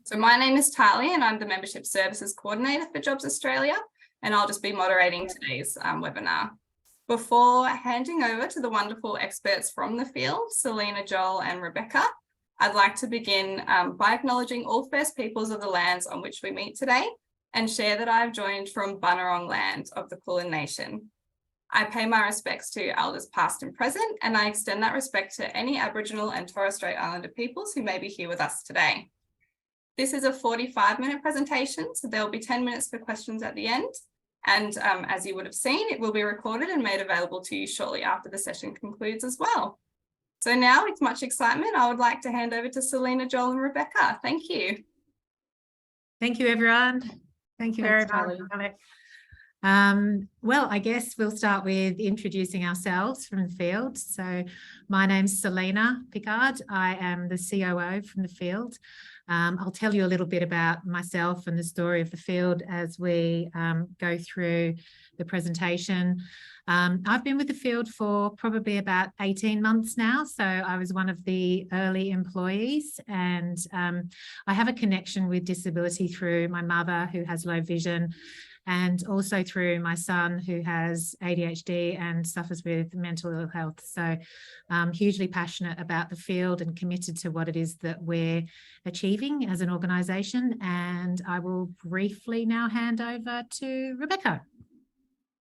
So my name is Talia and I'm the Membership Services Coordinator for Jobs Australia, and I'll just be moderating today's webinar. Before handing over to the wonderful experts from the field, Selena, Joel and Rebecca, I'd like to begin by acknowledging all First Peoples of the lands on which we meet today and share that I've joined from Bunurong land of the Kulin Nation. I pay my respects to elders past and present, and I extend that respect to any Aboriginal and Torres Strait Islander peoples who may be here with us today. This is a 45-minute presentation, so there will be 10 minutes for questions at the end. And as you would have seen, it will be recorded and made available to you shortly after the session concludes as well. So now, with much excitement, I would like to hand over to Selena, Joel and Rebecca. Thank you. Thank you, everyone. Thank you very much, Alex. Well, I guess we'll start with introducing ourselves from the field. So my name's Selena Pickard. I am the COO from the field. I'll tell you a little bit about myself and the story of the field as we go through the presentation. I've been with the field for probably about 18 months now. So I was one of the early employees, and I have a connection with disability through my mother, who has low vision, and also through my son, who has ADHD and suffers with mental ill health. So I'm hugely passionate about the field and committed to what it is that we're achieving as an organisation. And I will briefly now hand over to Rebecca.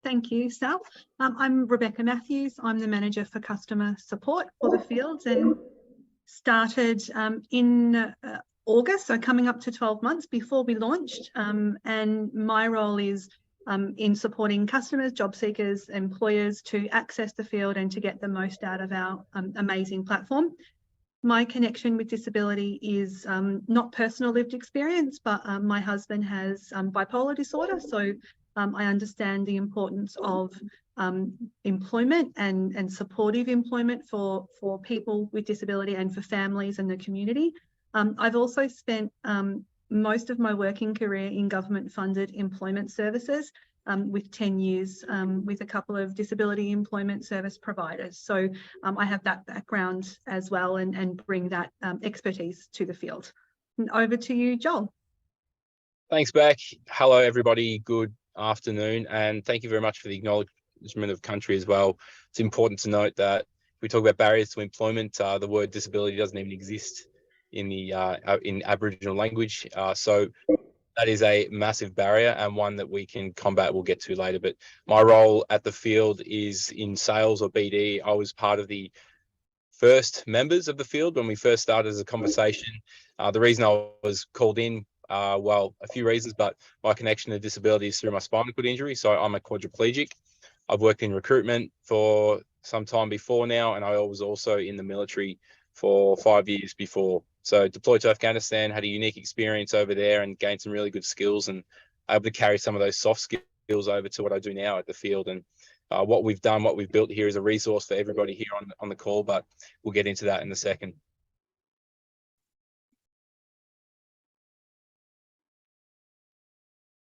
Thank you, Sal. I'm Rebecca Matthews. I'm the Manager for Customer Support for the field, and started in August, so coming up to 12 months before we launched. And my role is in supporting customers, job seekers, employers to access the field and to get the most out of our amazing platform. My connection with disability is not personal lived experience, but my husband has bipolar disorder. So I understand the importance of employment and supportive employment for people with disability and for families and the community. I've also spent most of my working career in government-funded employment services, with 10 years with a couple of disability employment service providers. So I have that background as well and bring that expertise to the field. And over to you, Joel. Thanks, Beck. Hello, everybody. Good afternoon, and thank you very much for the acknowledgement of country as well. It's important to note that if we talk about barriers to employment, the word disability doesn't even exist in the in Aboriginal language, so that is a massive barrier and one that we can combat. We'll get to later. But my role at the field is in sales or BD. I was part of the first members of the field when we first started as a conversation. The reason I was called in, well, a few reasons, but my connection to disability is through my spinal cord injury. So I'm a quadriplegic. I've worked in recruitment for some time before now, and I was also in the military for 5 years before. So deployed to Afghanistan, had a unique experience over there and gained some really good skills, and able to carry some of those soft skills over to what I do now at the field. And what we've done, what we've built here is a resource for everybody here on the call, but we'll get into that in a second.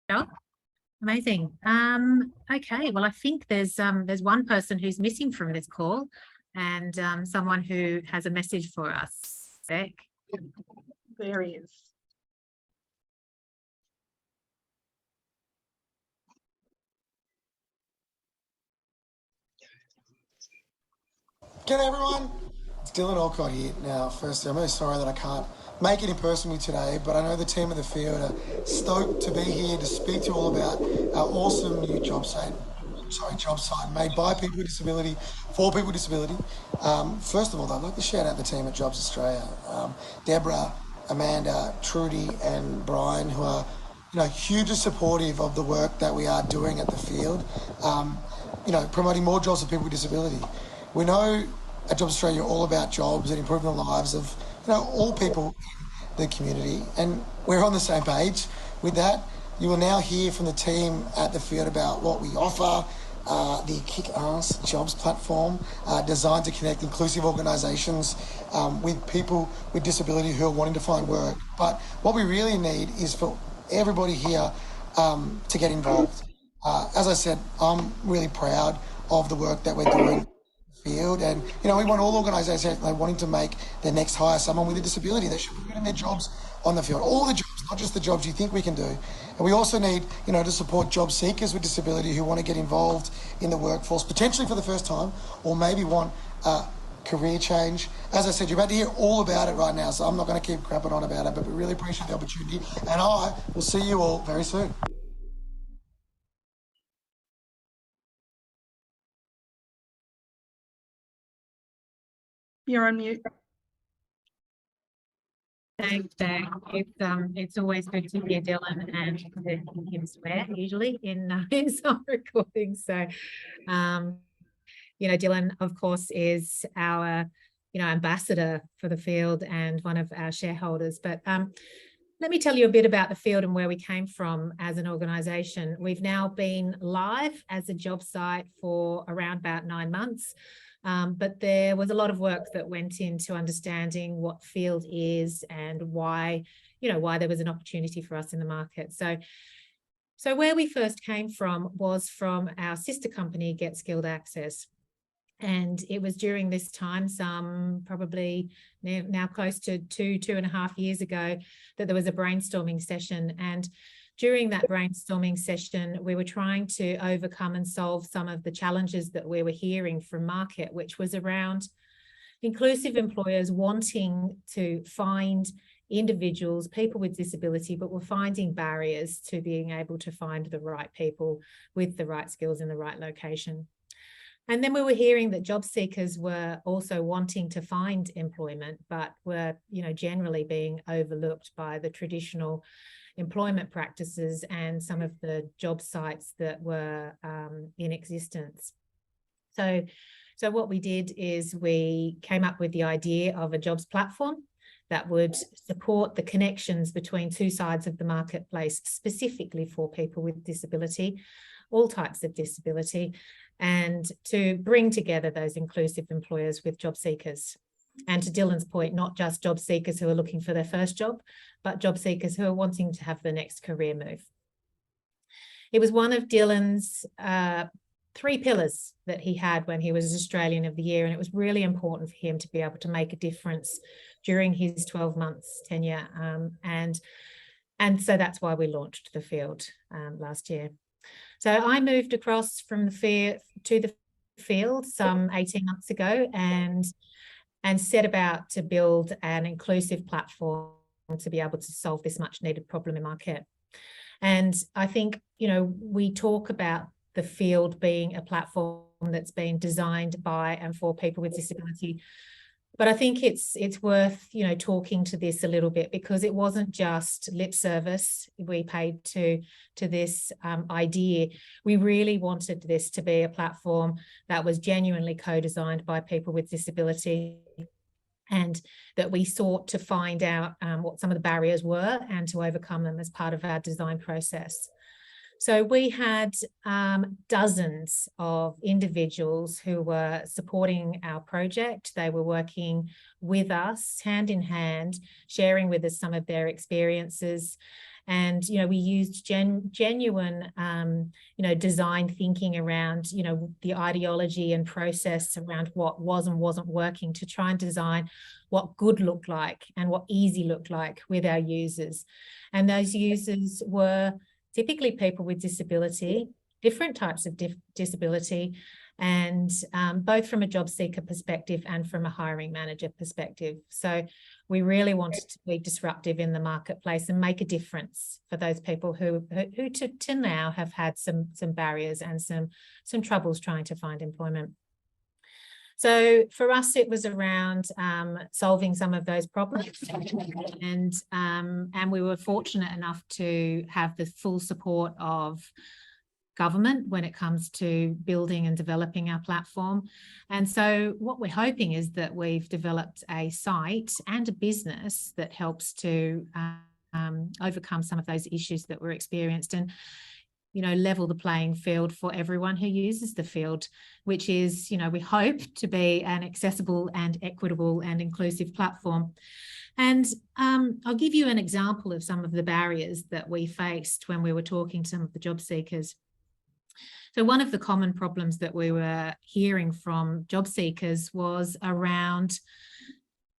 Yeah. Amazing. Okay, well, I think there's one person who's missing from this call, and someone who has a message for us. Beck. There he is. G'day everyone, it's Dylan Alcott here. Now, firstly, I'm really sorry that I can't make it in person with you today, but I know the team of the field are stoked to be here to speak to you all about our awesome new job site made by people with disability, for people with disability. First of all, I'd like to shout out the team at Jobs Australia, Deborah, Amanda, Trudy and Brian, who are hugely supportive of the work that we are doing at the field, promoting more jobs for people with disability. We know at Jobs Australia all about jobs and improving the lives of all people in the community, and we're on the same page with that. You will now hear from the team at the field about what we offer, the Kick-Ass Jobs platform, designed to connect inclusive organisations with people with disability who are wanting to find work. But what we really need is for everybody here to get involved. As I said, I'm really proud of the work that we're doing field. And, you know, we want all organisations wanting to make their next hire someone with a disability. They should be putting their jobs on the field, all the jobs, not just the jobs you think we can do. And we also need, you know, to support job seekers with disability who want to get involved in the workforce, potentially for the first time, or maybe want career change. As I said, you're about to hear all about it right now, so I'm not going to keep crapping on about it, but we really appreciate the opportunity, and I will see you all very soon. You're on mute. Thanks, Jack. It's always good to hear Dylan and to hear him swear usually in some recordings. So, you know, Dylan, of course, is our, you know, ambassador for the field and one of our shareholders. But let me tell you a bit about the field and where we came from as an organisation. We've now been live as a job site for around about 9 months. But there was a lot of work that went into understanding what field is and why, you know, why there was an opportunity for us in the market. So where we first came from was from our sister company, Get Skilled Access. And it was during this time, some probably now close to two and a half years ago, that there was a brainstorming session. And during that brainstorming session, we were trying to overcome and solve some of the challenges that we were hearing from market, which was around inclusive employers wanting to find individuals, people with disability, but were finding barriers to being able to find the right people with the right skills in the right location. And then we were hearing that job seekers were also wanting to find employment, but were, you know, generally being overlooked by the traditional employment practices and some of the job sites that were in existence. So what we did is we came up with the idea of a jobs platform that would support the connections between two sides of the marketplace, specifically for people with disability, all types of disability, and to bring together those inclusive employers with job seekers. And to Dylan's point, not just job seekers who are looking for their first job, but job seekers who are wanting to have the next career move. It was one of Dylan's 3 pillars that he had when he was Australian of the Year, and it was really important for him to be able to make a difference during his 12 months tenure. And so that's why we launched the field last year. So I moved across from the field some 18 months ago and set about to build an inclusive platform to be able to solve this much needed problem in market. And I think, you know, we talk about the field being a platform that's been designed by and for people with disability. But I think it's worth, you know, talking to this a little bit, because it wasn't just lip service we paid to this idea. We really wanted this to be a platform that was genuinely co-designed by people with disability, and that we sought to find out what some of the barriers were and to overcome them as part of our design process. So we had dozens of individuals who were supporting our project. They were working with us hand in hand, sharing with us some of their experiences. And, you know, we used genuine, you know, design thinking around, you know, the ideology and process around what was and wasn't working to try and design what good looked like and what easy looked like with our users. And those users were typically people with disability, different types of disability, and both from a job seeker perspective and from a hiring manager perspective. So we really wanted to be disruptive in the marketplace and make a difference for those people who to now have had some barriers and some troubles trying to find employment. So for us, it was around solving some of those problems, and we were fortunate enough to have the full support of government when it comes to building and developing our platform. And so what we're hoping is that we've developed a site and a business that helps to overcome some of those issues that were experienced, and, you know, level the playing field for everyone who uses the field, which is, you know, we hope to be an accessible and equitable and inclusive platform. And I'll give you an example of some of the barriers that we faced when we were talking to some of the job seekers. So one of the common problems that we were hearing from job seekers was around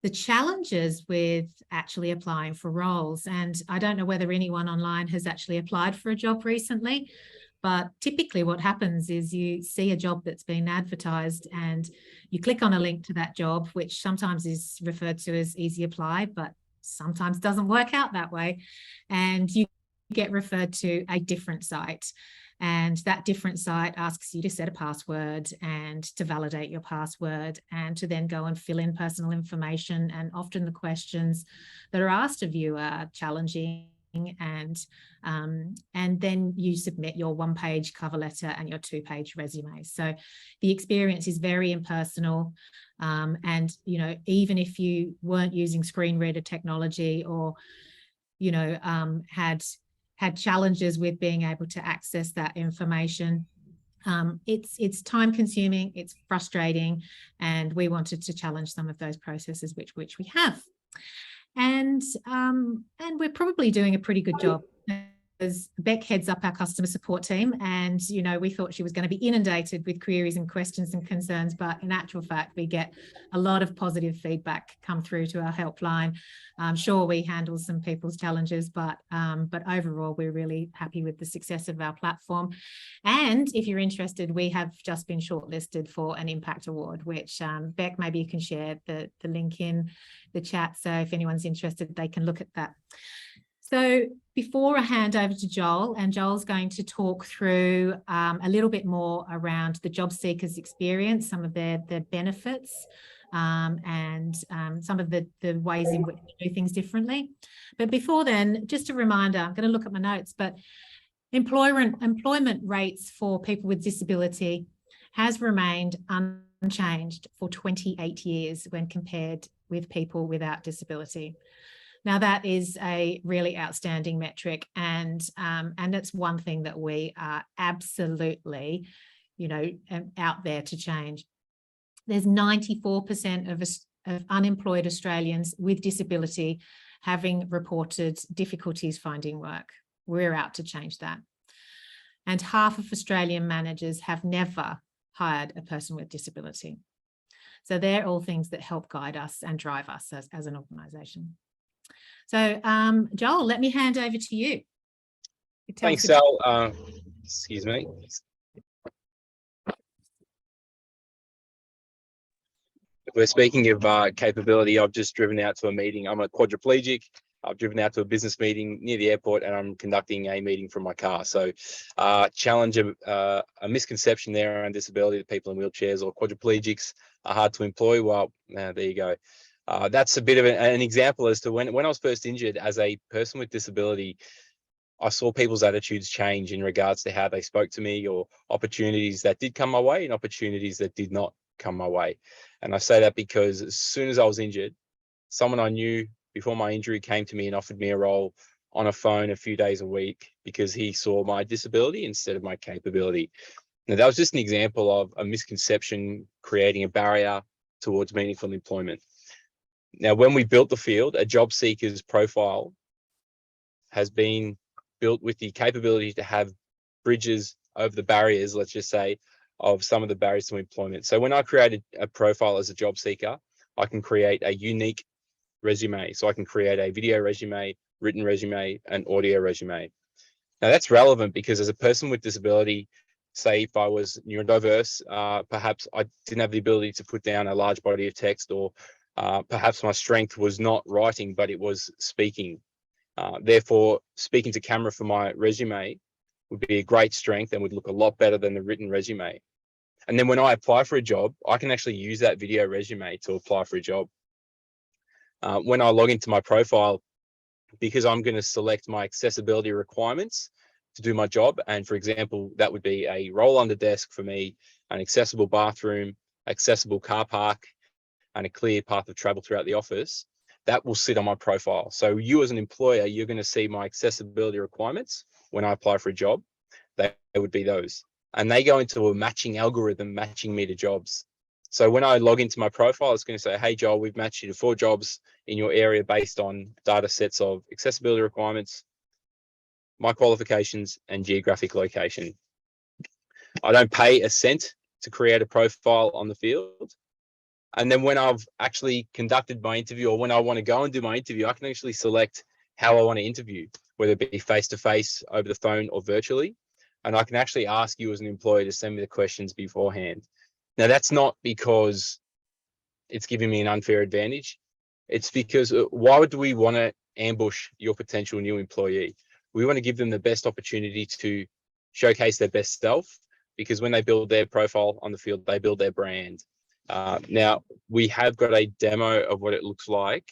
the challenges with actually applying for roles. And I don't know whether anyone online has actually applied for a job recently, but typically what happens is you see a job that's been advertised and you click on a link to that job, which sometimes is referred to as easy apply, but sometimes doesn't work out that way. And you get referred to a different site. And that different site asks you to set a password and to validate your password and to then go and fill in personal information. And often the questions that are asked of you are challenging, and then you submit your 1-page cover letter and your 2-page resume. So the experience is very impersonal. And, you know, even if you weren't using screen reader technology or, you know, had challenges with being able to access that information, it's time consuming, it's frustrating, and we wanted to challenge some of those processes, which we have. And we're probably doing a pretty good job. As Beck heads up our customer support team, and you know, we thought she was going to be inundated with queries and questions and concerns, but in actual fact we get a lot of positive feedback come through to our helpline. I'm sure we handle some people's challenges, but overall we're really happy with the success of our platform. And if you're interested, we have just been shortlisted for an Impact Award, which Beck, maybe you can share the link in the chat, so if anyone's interested they can look at that. So before I hand over to Joel, and Joel's going to talk through a little bit more around the job seekers' experience, some of their benefits, and some of the ways in which we do things differently. But before then, just a reminder, I'm going to look at my notes, but employment rates for people with disability has remained unchanged for 28 years when compared with people without disability. Now, that is a really outstanding metric, and it's one thing that we are absolutely, you know, out there to change. There's 94% of unemployed Australians with disability having reported difficulties finding work. We're out to change that. And half of Australian managers have never hired a person with disability. So they're all things that help guide us and drive us as an organisation. So, Joel, let me hand over to you. Thanks, Sal. Excuse me. If we're speaking of capability, I've just driven out to a meeting. I'm a quadriplegic. I've driven out to a business meeting near the airport, and I'm conducting a meeting from my car. So challenge a misconception there around disability, that people in wheelchairs or quadriplegics are hard to employ. Well, there you go. That's a bit of an example as to when I was first injured as a person with disability, I saw people's attitudes change in regards to how they spoke to me, or opportunities that did come my way and opportunities that did not come my way. And I say that because as soon as I was injured, someone I knew before my injury came to me and offered me a role on a phone a few days a week because he saw my disability instead of my capability. Now, that was just an example of a misconception creating a barrier towards meaningful employment. Now, when we built the field, a job seeker's profile has been built with the capability to have bridges over the barriers, let's just say, of some of the barriers to employment. So when I created a profile as a job seeker, I can create a unique resume. So I can create a video resume, written resume, and audio resume. Now that's relevant because as a person with disability, say if I was neurodiverse, perhaps I didn't have the ability to put down a large body of text, or perhaps my strength was not writing, but it was speaking. Therefore, speaking to camera for my resume would be a great strength and would look a lot better than the written resume. And then when I apply for a job, I can actually use that video resume to apply for a job. When I log into my profile, because I'm going to select my accessibility requirements to do my job, and for example, that would be a roll under desk for me, an accessible bathroom, accessible car park, and a clear path of travel throughout the office, that will sit on my profile. So you as an employer, you're going to see my accessibility requirements when I apply for a job. They would be those. And they go into a matching algorithm, matching me to jobs. So when I log into my profile, it's going to say, hey, Joel, we've matched you to 4 jobs in your area based on data sets of accessibility requirements, my qualifications, and geographic location. I don't pay a cent to create a profile on the field. And then when I've actually conducted my interview, or when I want to go and do my interview, I can actually select how I want to interview, whether it be face-to-face, over the phone, or virtually. And I can actually ask you as an employee to send me the questions beforehand. Now, that's not because it's giving me an unfair advantage. It's because why would we want to ambush your potential new employee? We want to give them the best opportunity to showcase their best self, because when they build their profile on the field, they build their brand. Now, we have got a demo of what it looks like.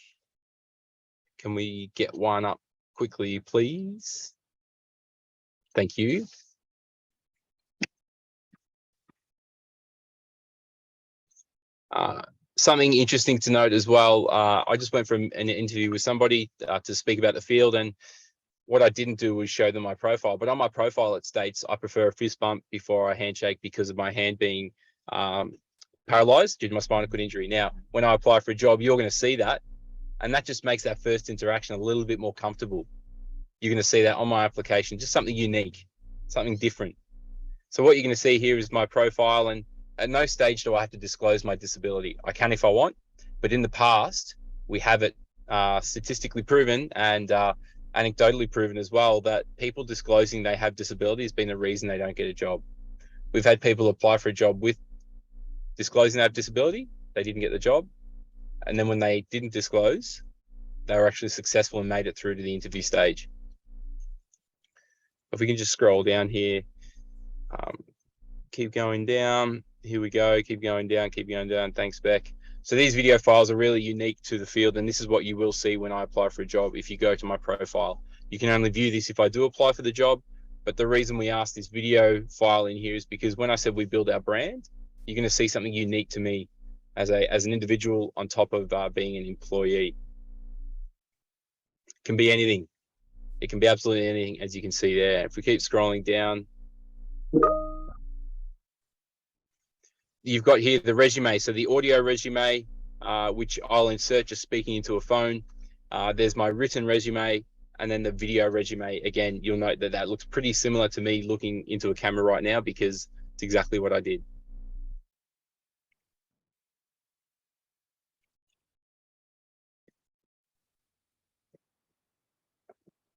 Can we get one up quickly, please? Thank you. Something interesting to note as well, I just went from an interview with somebody to speak about the field, and what I didn't do was show them my profile. But on my profile, it states I prefer a fist bump before a handshake because of my hand being paralyzed due to my spinal cord injury. Now, when I apply for a job, you're going to see that, and that just makes that first interaction a little bit more comfortable. You're going to see that on my application, just something unique, something different. So what you're going to see here is my profile, and at no stage do I have to disclose my disability. I can if I want, but in the past, we have it statistically proven and anecdotally proven as well that people disclosing they have disability has been the reason they don't get a job. We've had people apply for a job with disclosing they have disability, they didn't get the job. And then when they didn't disclose, they were actually successful and made it through to the interview stage. If we can just scroll down here, keep going down. Here we go, keep going down, keep going down. Thanks, Beck. So these video files are really unique to the field, and this is what you will see when I apply for a job. If you go to my profile, you can only view this if I do apply for the job. But the reason we asked this video file in here is because when I said we build our brand, you're going to see something unique to me as an individual on top of being an employee. It can be anything. It can be absolutely anything, as you can see there. If we keep scrolling down, you've got here the resume. So the audio resume, which I'll insert just speaking into a phone. There's my written resume, and then the video resume. Again, you'll note that that looks pretty similar to me looking into a camera right now, because it's exactly what I did.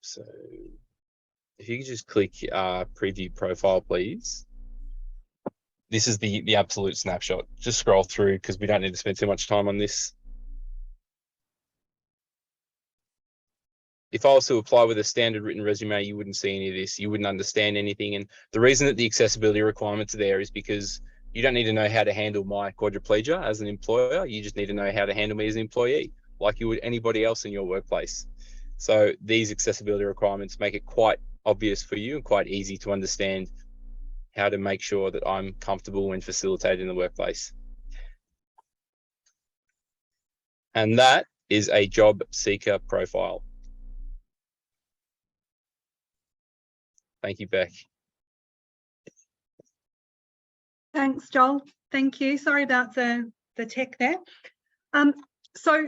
So if you could just click preview profile, please. This is the absolute snapshot. Just scroll through because we don't need to spend too much time on this. If I was to apply with a standard written resume, you wouldn't see any of this. You wouldn't understand anything. And the reason that the accessibility requirements are there is because you don't need to know how to handle my quadriplegia as an employer. You just need to know how to handle me as an employee, like you would anybody else in your workplace. So these accessibility requirements make it quite obvious for you and quite easy to understand how to make sure that I'm comfortable and facilitated in the workplace. And that is a job seeker profile. Thank you, Beck. Thanks, Joel. Thank you. Sorry about the tech there. So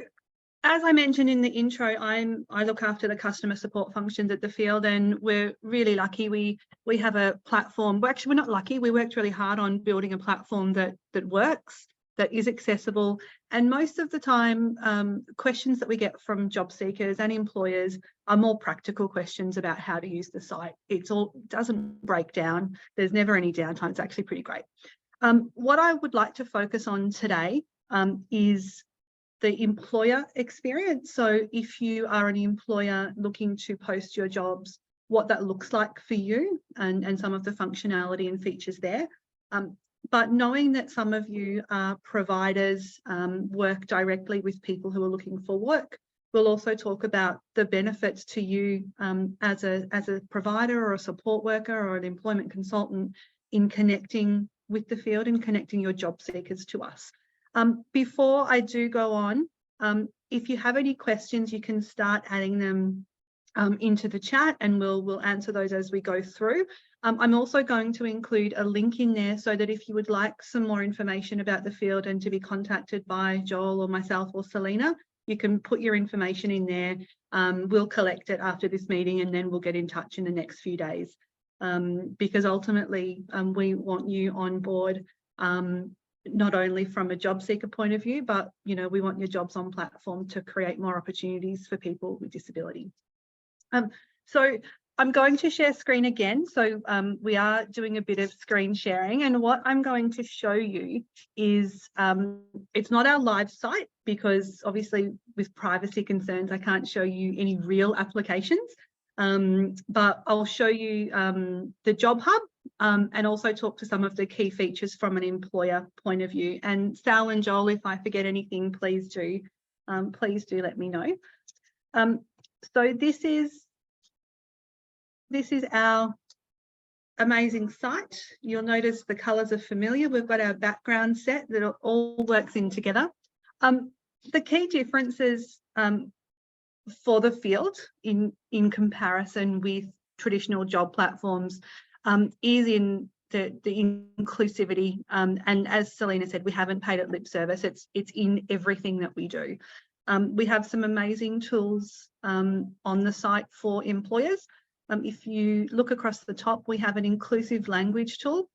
as I mentioned in the intro, I look after the customer support functions at the field, and we're really lucky. We have a platform. Well, actually, we're not lucky. We worked really hard on building a platform that works, that is accessible. And most of the time, questions that we get from job seekers and employers are more practical questions about how to use the site. It doesn't break down. There's never any downtime. It's actually pretty great. What I would like to focus on today is the employer experience. So if you are an employer looking to post your jobs, what that looks like for you and some of the functionality and features there. But knowing that some of you are providers, work directly with people who are looking for work, we'll also talk about the benefits to you as a provider or a support worker or an employment consultant in connecting with the field and connecting your job seekers to us. Before I do go on, if you have any questions, you can start adding them into the chat, and we'll answer those as we go through. I'm also going to include a link in there so that if you would like some more information about the field and to be contacted by Joel or myself or Selena, you can put your information in there. We'll collect it after this meeting, and then we'll get in touch in the next few days. because ultimately we want you on board, not only from a job seeker point of view, but we want your Jobs On platform to create more opportunities for people with disability. So I'm going to share screen again. So we are doing a bit of screen sharing, and what I'm going to show you is it's not our live site, because obviously with privacy concerns I can't show you any real applications, but I'll show you the Job Hub, and also talk to some of the key features from an employer point of view. And Sal and Joel, if I forget anything, please do let me know. So this is our amazing site. You'll notice the colours are familiar. We've got our background set that all works in together. The key differences for the field in comparison with traditional job platforms is in the inclusivity, and as Selena said, we haven't paid it lip service. It's in everything that we do. We have some amazing tools on the site for employers. If you look across the top, we have an inclusive language tool.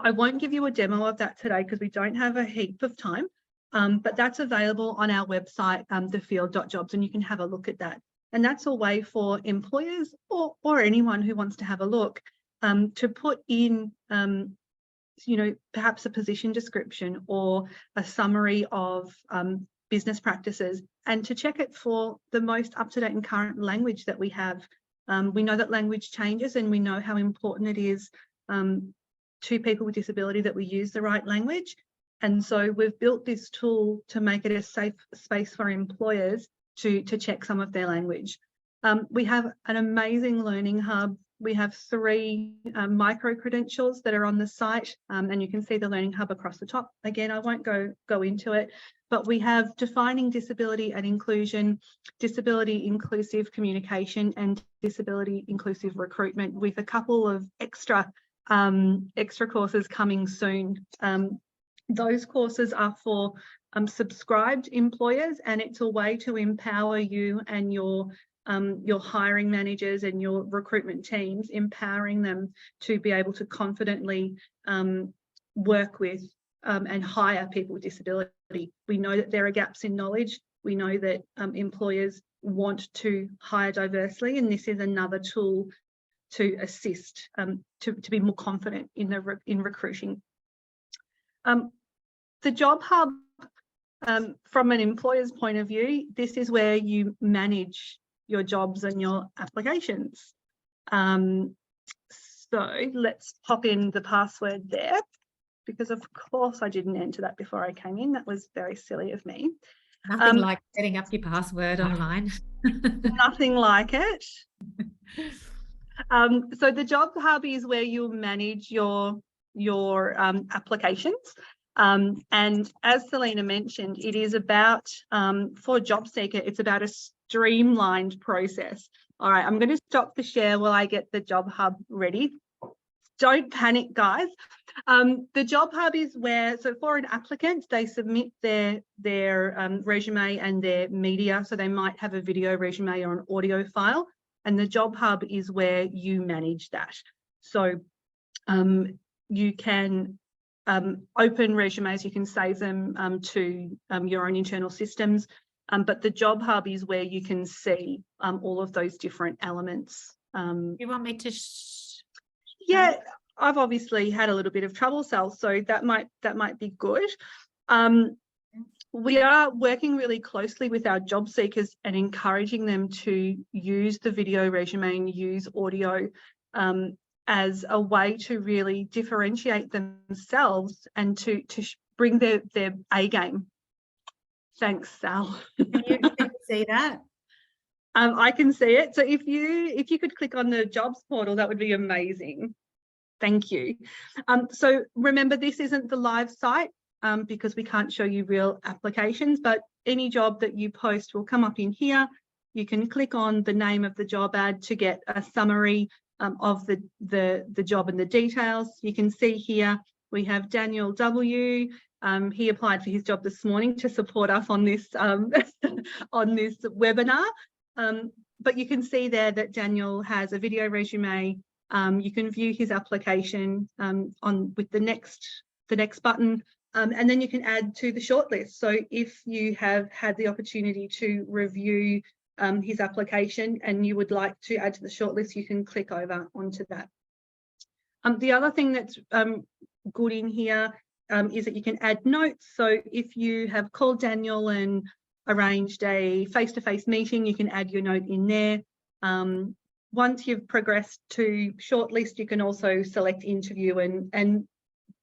I won't give you a demo of that today because we don't have a heap of time, but that's available on our website, thefield.jobs, and you can have a look at that. And that's a way for employers or anyone who wants to have a look to put in, perhaps a position description or a summary of business practices, and to check it for the most up-to-date and current language that we have. We know that language changes, and we know how important it is to people with disability that we use the right language. And so we've built this tool to make it a safe space for employers to check some of their language. We have an amazing learning hub. We have 3 micro-credentials that are on the site, and you can see the learning hub across the top. Again, I won't go into it, but we have defining disability and inclusion, disability inclusive communication, and disability inclusive recruitment, with a couple of extra courses coming soon. Those courses are for subscribed employers, and it's a way to empower you and your hiring managers and your recruitment teams, empowering them to be able to confidently work with and hire people with disability. We know that there are gaps in knowledge. We know that employers want to hire diversely, and this is another tool to assist to be more confident in recruiting. The Job Hub, from an employer's point of view, this is where you manage your jobs and your applications. So let's pop in the password there, because of course I didn't enter that before I came in. That was very silly of me. Nothing like setting up your password online. Nothing like it. So the Job Hub is where you'll manage your applications. And as Selena mentioned, it is about, for job seeker, it's about a streamlined process. All right, I'm going to stop the share while I get the Job Hub ready. Don't panic, guys. The Job Hub is where, so for an applicant, they submit their resume and their media. So they might have a video resume or an audio file, and the Job Hub is where you manage that. So you can open resumes, you can save them to your own internal systems, but the Job Hub is where you can see all of those different elements. You want me to? Yeah, I've obviously had a little bit of trouble, Sal, so that might be good. We are working really closely with our job seekers and encouraging them to use the video resume and use audio as a way to really differentiate themselves and to bring their A game. Thanks, Sal. Can you see that? I can see it. So if you could click on the jobs portal, that would be amazing. Thank you. So remember, this isn't the live site because we can't show you real applications, but any job that you post will come up in here. You can click on the name of the job ad to get a summary of the job and the details. You can see here we have Daniel W. He applied for his job this morning to support us on this on this webinar. But you can see there that Daniel has a video resume, You can view his application with the next button, and then you can add to the shortlist. So if you have had the opportunity to review his application and you would like to add to the shortlist, you can click over onto that. The other thing that's good in here is that you can add notes. So if you have called Daniel and arranged a face-to-face meeting, you can add your note in there. Once you've progressed to shortlist, you can also select interview, and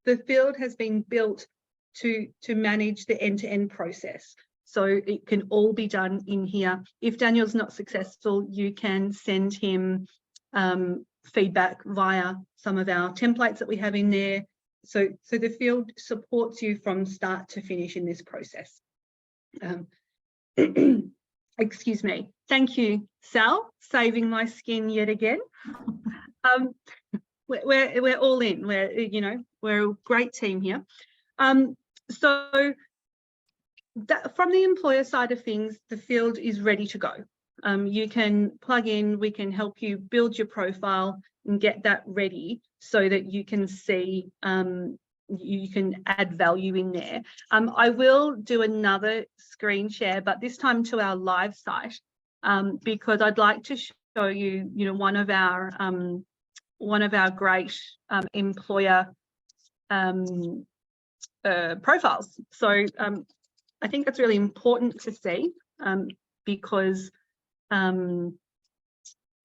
the field has been built to manage the end-to-end process. So it can all be done in here. If Daniel's not successful, you can send him feedback via some of our templates that we have in there. So the field supports you from start to finish in this process. Excuse me. Thank you, Sal, saving my skin yet again. We're all in. We're a great team here. So that, from the employer side of things, the field is ready to go. You can plug in, we can help you build your profile and get that ready so that you can see, you can add value in there. I will do another screen share, but this time to our live site, because I'd like to show you, one of our great employer profiles. So I think that's really important to see, because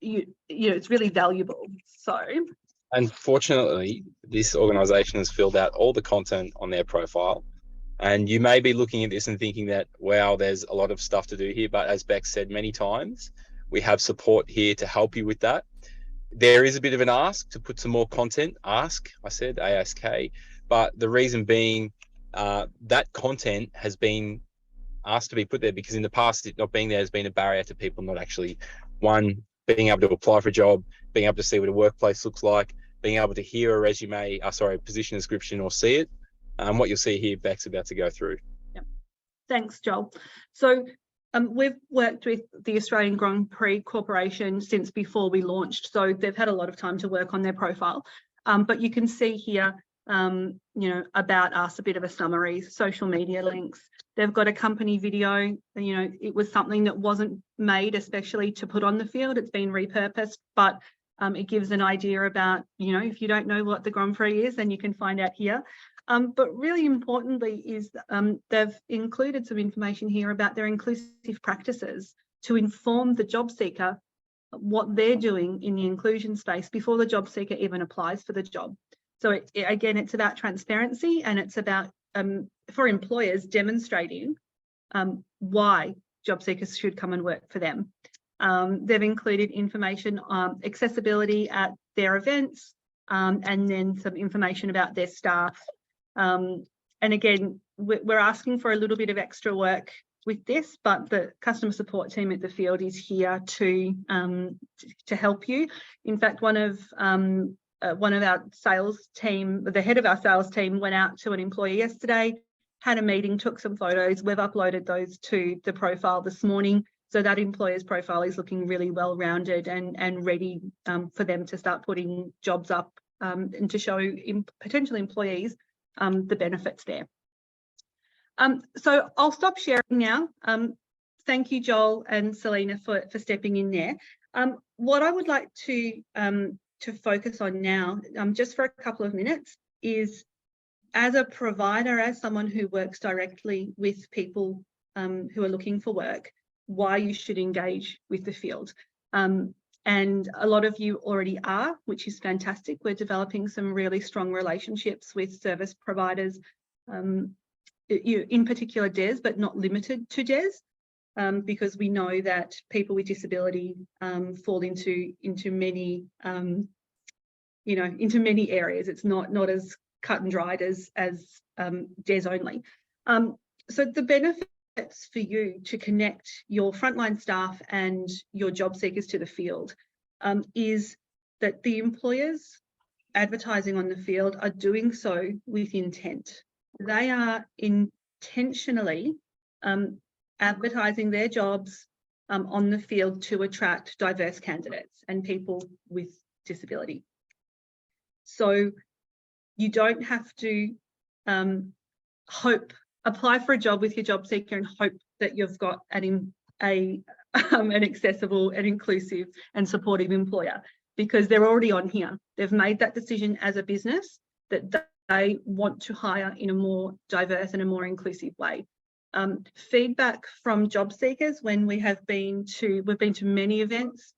it's really valuable. So, unfortunately, this organisation has filled out all the content on their profile, and you may be looking at this and thinking that, wow, there's a lot of stuff to do here. But as Beck said many times, we have support here to help you with that. There is a bit of an ask to put some more content. Ask, I said, ASK, but the reason being that content has been asked to be put there because in the past, it not being there has been a barrier to people not actually, one, being able to apply for a job, being able to see what a workplace looks like, being able to hear a resume, position description or see it. What you'll see here, Beck's about to go through. Yeah. Thanks, Joel. So we've worked with the Australian Grand Prix Corporation since before we launched, so they've had a lot of time to work on their profile. But you can see here, about us, a bit of a summary, social media links. They've got a company video. It was something that wasn't made especially to put on the field. It's been repurposed, but it gives an idea about, if you don't know what the Grand Prix is, then you can find out here. But really importantly is they've included some information here about their inclusive practices to inform the job seeker what they're doing in the inclusion space before the job seeker even applies for the job. So again, it's about transparency, and it's about, for employers, demonstrating why job seekers should come and work for them. They've included information on accessibility at their events, and then some information about their staff. And again, we're asking for a little bit of extra work with this, but the customer support team at the field is here to help you. In fact, one of our sales team, the head of our sales team, went out to an employee yesterday, had a meeting, took some photos. We've uploaded those to the profile this morning. So that employer's profile is looking really well-rounded and ready for them to start putting jobs up and to show potential employees the benefits there. So I'll stop sharing now. Thank you, Joel and Selena, for stepping in there. What I would like to focus on now, just for a couple of minutes, is as a provider, as someone who works directly with people who are looking for work, why you should engage with the field. And a lot of you already are, which is fantastic. We're developing some really strong relationships with service providers, in particular DES, but not limited to DES, because we know that people with disability fall into many into many areas. It's not as cut and dried as DES only. So the benefits for you to connect your frontline staff and your job seekers to the field is that the employers advertising on the field are doing so with intent. They are intentionally advertising their jobs on the field to attract diverse candidates and people with disability. So you don't have to apply for a job with your job seeker and hope that you've got an accessible and inclusive and supportive employer, because they're already on here. They've made that decision as a business that they want to hire in a more diverse and a more inclusive way. Feedback from job seekers when we've been to many events.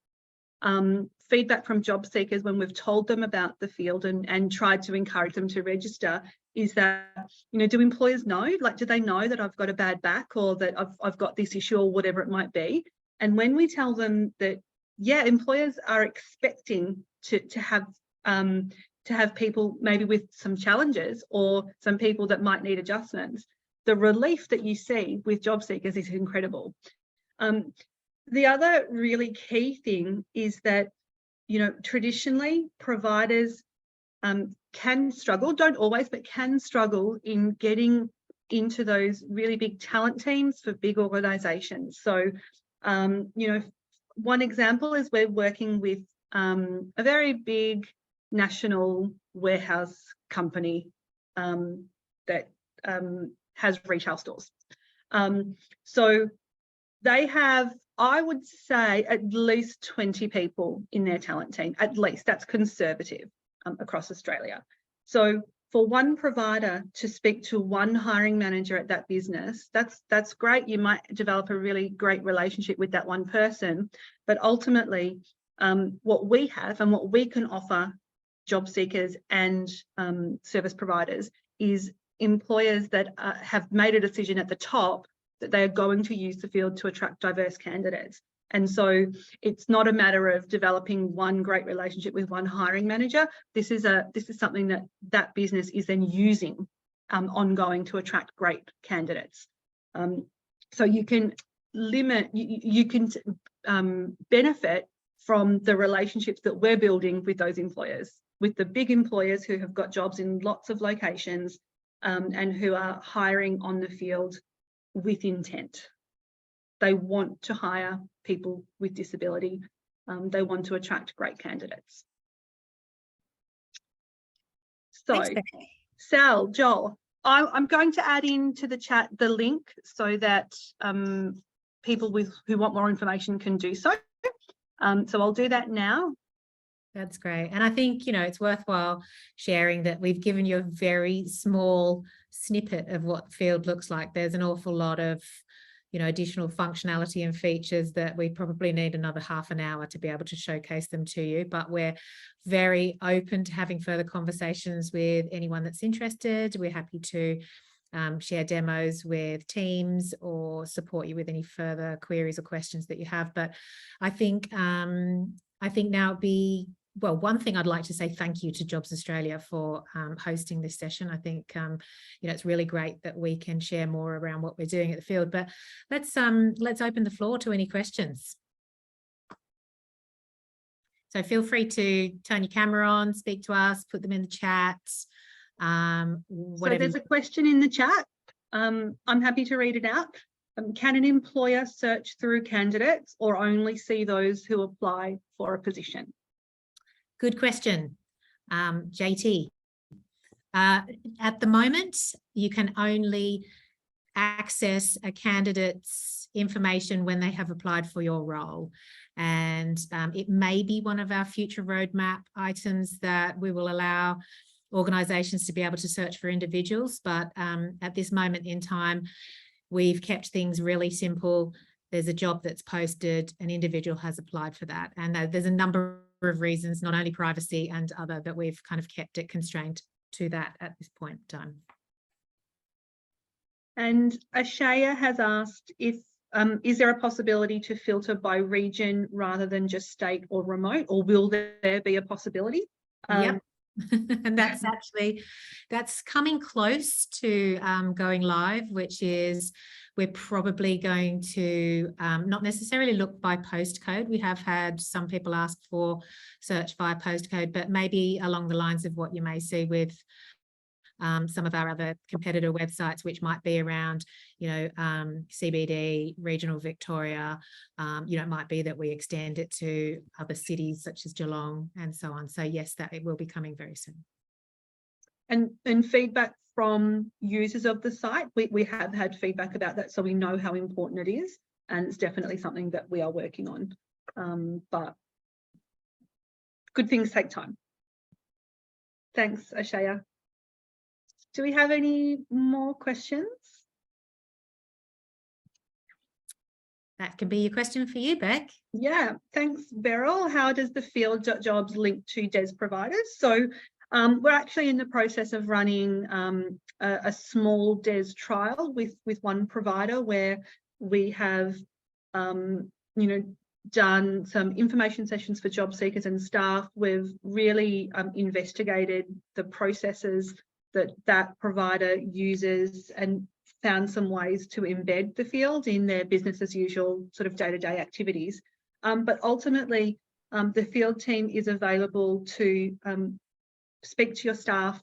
Feedback from job seekers when we've told them about the field and tried to encourage them to register is that, you know, do employers know? Like, do they know that I've got a bad back or that I've got this issue or whatever it might be? And when we tell them that, yeah, employers are expecting to have people maybe with some challenges or some people that might need adjustments, the relief that you see with job seekers is incredible. The other really key thing is that, you know, traditionally providers can struggle, don't always, but can struggle in getting into those really big talent teams for big organisations. So, you know, one example is we're working with a very big national warehouse company that has retail stores. So they have, I would say, at least 20 people in their talent team, at least. That's conservative across Australia. So for one provider to speak to one hiring manager at that business, that's great. You might develop a really great relationship with that one person, but ultimately what we have and what we can offer job seekers and service providers is employers that have made a decision at the top that they are going to use the field to attract diverse candidates. And so it's not a matter of developing one great relationship with one hiring manager. This is something that business is then using ongoing to attract great candidates. So you can benefit from the relationships that we're building with those employers, with the big employers who have got jobs in lots of locations and who are hiring on the field with intent. They want to hire people with disability. They want to attract great candidates. So, Thanks, Sal, Joel, I'm going to add into the chat the link so that people who want more information can do so. So I'll do that now. That's great. And I think, you know, it's worthwhile sharing that we've given you a very small snippet of what the field looks like. There's an awful lot of, you know, additional functionality and features that we probably need another half an hour to be able to showcase them to you. But we're very open to having further conversations with anyone that's interested. We're happy to share demos with teams or support you with any further queries or questions that you have. But I think now it'd be, well, one thing I'd like to say thank you to Jobs Australia for hosting this session. I think, you know, it's really great that we can share more around what we're doing at the field, but let's open the floor to any questions. So feel free to turn your camera on, speak to us, put them in the chat. So there's a question in the chat. I'm happy to read it out. Can an employer search through candidates or only see those who apply for a position? Good question, JT. At the moment, you can only access a candidate's information when they have applied for your role. And it may be one of our future roadmap items that we will allow organisations to be able to search for individuals. But at this moment in time, we've kept things really simple. There's a job that's posted, an individual has applied for that. And there's a number of reasons, not only privacy and other, that we've kind of kept it constrained to that at this point in time. And Ashaya has asked if, is there a possibility to filter by region rather than just state or remote, or will there be a possibility? Yep. And that's coming close to going live, which is we're probably going to not necessarily look by postcode. We have had some people ask for search via postcode, but maybe along the lines of what you may see with some of our other competitor websites, which might be around, CBD, regional Victoria. It might be that we extend it to other cities such as Geelong and so on. So yes, that it will be coming very soon. And feedback from users of the site, we have had feedback about that, so we know how important it is, and it's definitely something that we are working on. But good things take time. Thanks, Ashaya. Do we have any more questions? That can be your question for you, Beck. Yeah, thanks, Beryl. How does the field jobs link to DES providers? So we're actually in the process of running a small DES trial with one provider, where we have, done some information sessions for job seekers and staff. We've really investigated the processes that provider uses and found some ways to embed the field in their business as usual sort of day-to-day activities. But ultimately, the field team is available to speak to your staff,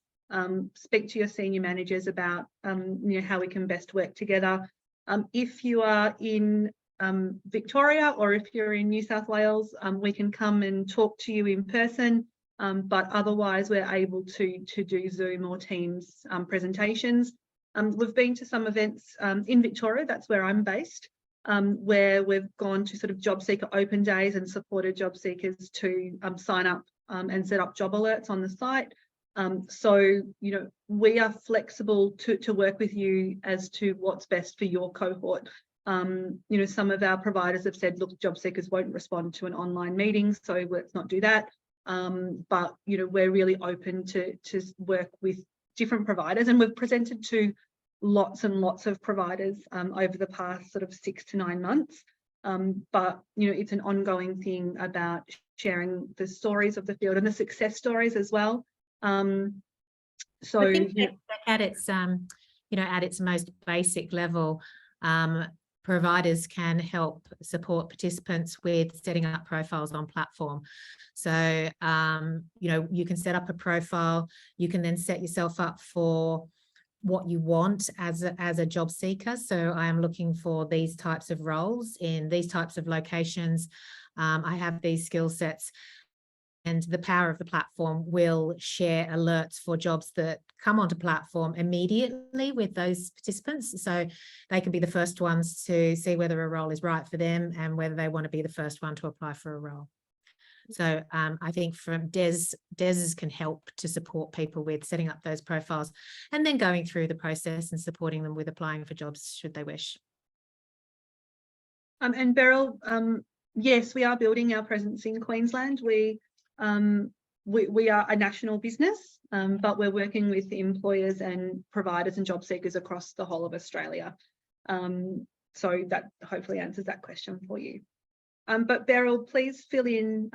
speak to your senior managers about how we can best work together. If you are in Victoria, or if you're in New South Wales, we can come and talk to you in person, but otherwise we're able to do Zoom or Teams presentations. We've been to some events in Victoria, that's where I'm based, where we've gone to sort of job seeker open days and supported job seekers to sign up and set up job alerts on the site. So, we are flexible to work with you as to what's best for your cohort. Some of our providers have said, look, job seekers won't respond to an online meeting, so let's not do that. But, we're really open to work with different providers, and we've presented to lots and lots of providers over the past sort of 6 to 9 months. But, it's an ongoing thing about sharing the stories of the field and the success stories as well. So I think at its at its most basic level, providers can help support participants with setting up profiles on platform. So you can set up a profile, you can then set yourself up for what you want as a job seeker. So I am looking for these types of roles in these types of locations. I have these skill sets. And the power of the platform will share alerts for jobs that come onto platform immediately with those participants. So they can be the first ones to see whether a role is right for them and whether they want to be the first one to apply for a role. So I think from DES can help to support people with setting up those profiles and then going through the process and supporting them with applying for jobs should they wish. And Beryl, yes, we are building our presence in Queensland. We are a national business, but we're working with employers and providers and job seekers across the whole of Australia. So that hopefully answers that question for you. But Beryl, please fill in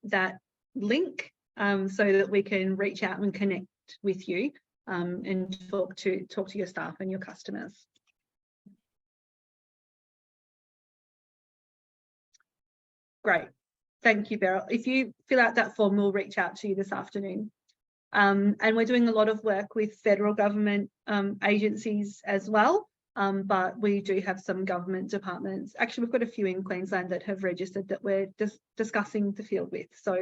that link so that we can reach out and connect with you and talk to your staff and your customers. Great. Thank you, Beryl. If you fill out that form, we'll reach out to you this afternoon. And we're doing a lot of work with federal government agencies as well, but we do have some government departments. Actually, we've got a few in Queensland that have registered that we're discussing the field with. So,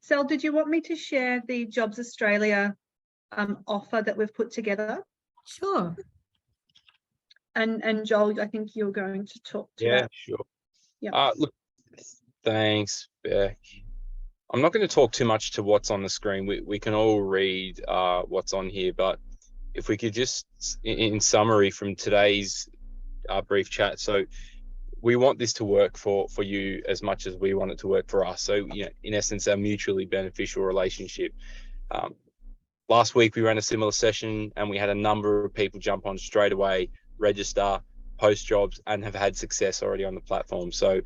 Sel, did you want me to share the Jobs Australia offer that we've put together? Sure. And Joel, I think you're going to talk to that. Sure. Yeah. Look, thanks, Beck. I'm not going to talk too much to what's on the screen. We can all read what's on here, but if we could just, in summary from today's brief chat, so we want this to work for you as much as we want it to work for us. So, in essence, a mutually beneficial relationship. Last week, we ran a similar session and we had a number of people jump on straight away, register, post jobs, and have had success already on the platform. So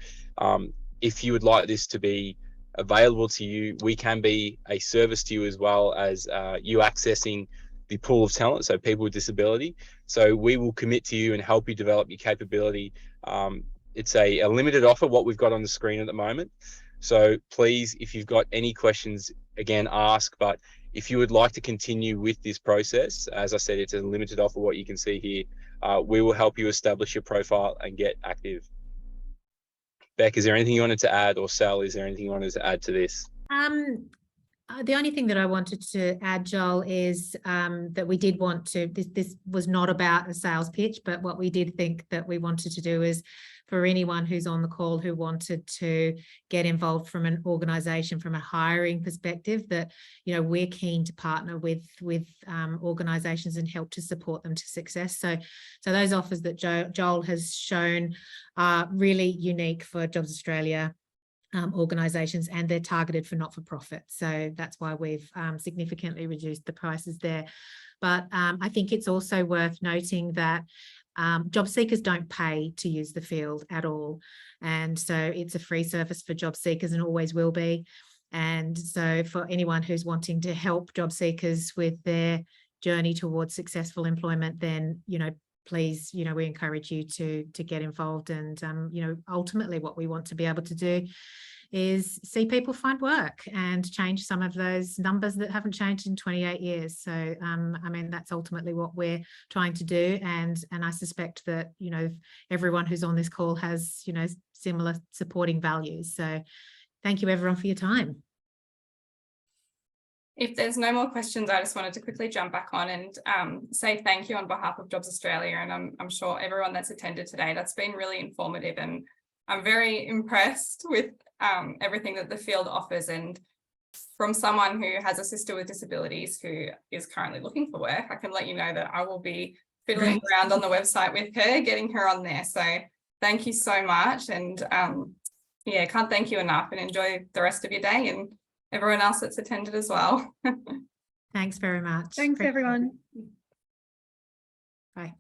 if you would like this to be available to you, we can be a service to you as well as you accessing the pool of talent, so people with disability. So we will commit to you and help you develop your capability. It's a limited offer, what we've got on the screen at the moment. So please, if you've got any questions, again, ask. But If you would like to continue with this process, as I said, it's a limited offer, what you can see here. We will help you establish your profile and get active. Beck, is there anything you wanted to add, or Sal, is there anything you wanted to add to this? The only thing that I wanted to add, Joel, is that we did want to, this was not about a sales pitch, but what we did think that we wanted to do is for anyone who's on the call who wanted to get involved from an organisation, from a hiring perspective, that, you know, we're keen to partner with organisations and help to support them to success. So those offers that Joel has shown are really unique for Jobs Australia organisations, and they're targeted for not-for-profit. So that's why we've significantly reduced the prices there. But I think it's also worth noting that job seekers don't pay to use the field at all. And so it's a free service for job seekers and always will be. And so for anyone who's wanting to help job seekers with their journey towards successful employment, then, you know, please, you know, we encourage you to get involved. And, you know, ultimately what we want to be able to do is see people find work and change some of those numbers that haven't changed in 28 years. So, I mean, that's ultimately what we're trying to do. And I suspect that, you know, everyone who's on this call has, you know, similar supporting values. So thank you everyone for your time. If there's no more questions, I just wanted to quickly jump back on and say thank you on behalf of Jobs Australia. And I'm sure everyone that's attended today, that's been really informative. And I'm very impressed with everything that the field offers. And from someone who has a sister with disabilities who is currently looking for work, I can let you know that I will be fiddling around on the website with her, getting her on there. So thank you so much. And yeah, can't thank you enough, and enjoy the rest of your day, and everyone else that's attended as well. Thanks very much. Thanks, everyone. Bye.